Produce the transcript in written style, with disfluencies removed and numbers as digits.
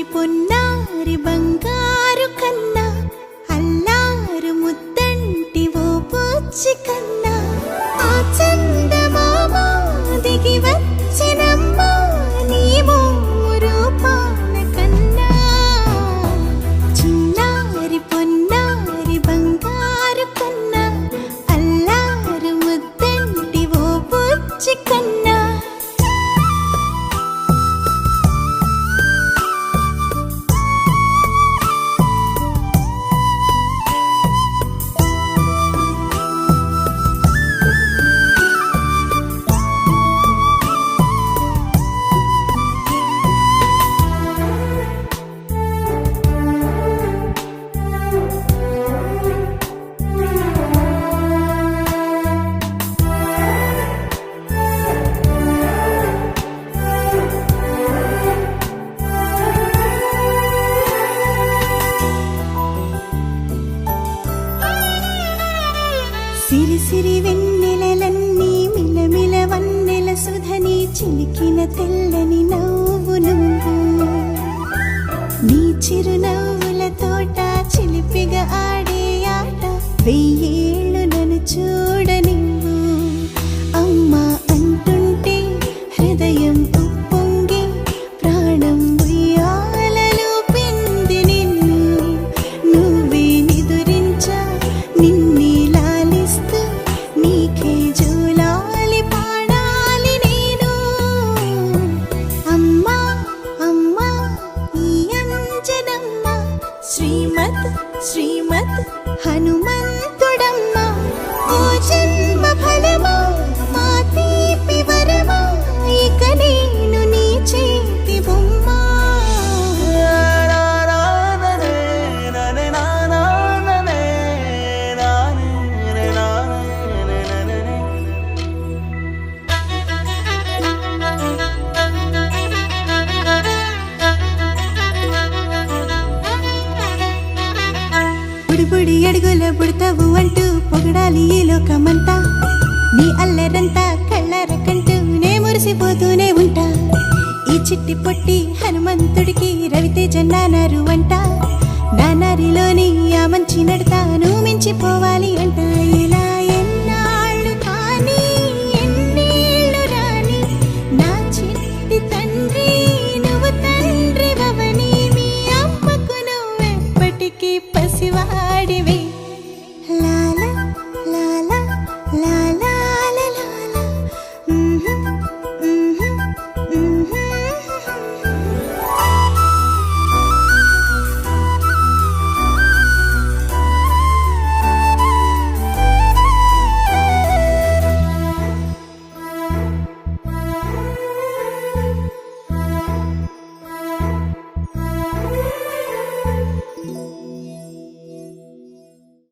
పొన్నారి బంగారు కన్నా అల్లారు ముద్దంటి ఓ పూచి కన్నా ఆ చందమామ దిగి వచ్చినమ్మా నీ రూపాల కన్నా చిన్నారి పొన్నారి బంగారు కన్నా అల్లారు ముద్దంటి ఓ పూచి కన్నా సిరి సిరి వెన్నెలలన్నీ మిలమిల వన్నెల సుధని చిలికిన తెల్లని నవ్వు నువ్వు నీ చిరునవ్వుల తోట చిలిపిగా ఆడే ఆట వెయ్యేళ్ళు నన్ను చూడనివ్వు అమ్మా అంటుంటే హృదయం ఉప్పొంగి ప్రాణం ఉయ్యాలలో పింది నిన్ను నువ్వే నిదురించా నిన్నే నీకే జూలాలి పాడాలి నేను అమ్మా అమ్మా ఈ అంజనమ్మ శ్రీమత్ శ్రీమత్ హనుమంతుడమ్మ ఓ జన్మ ఫలమా మా తీపి వరమా ఇక నేను నీ చేతి బొమ్మ బుడి అడుగుల బుడతావు అంటూ పొగడాలి ఈ లోకమంతా నీ అల్లరంతా కళ్ళరకంటూ నే మురిసిపోతూనే ఉంటా ఈ చిట్టి పొట్టి హనుమంతుడికి రవితేజ నానారు అంట నానారిలోని ఆ మంచి నడతాను మించిపోవాలి అంట ఇలా ఎన్నాళ్ళు కానీ ఎన్నేళ్ళు రాని నా చిట్టి తండ్రి నువ్వు తండ్రి భవని మీ అమ్మకు నువ్వెప్పటికీ పసివాడివి లాలా లాలా లా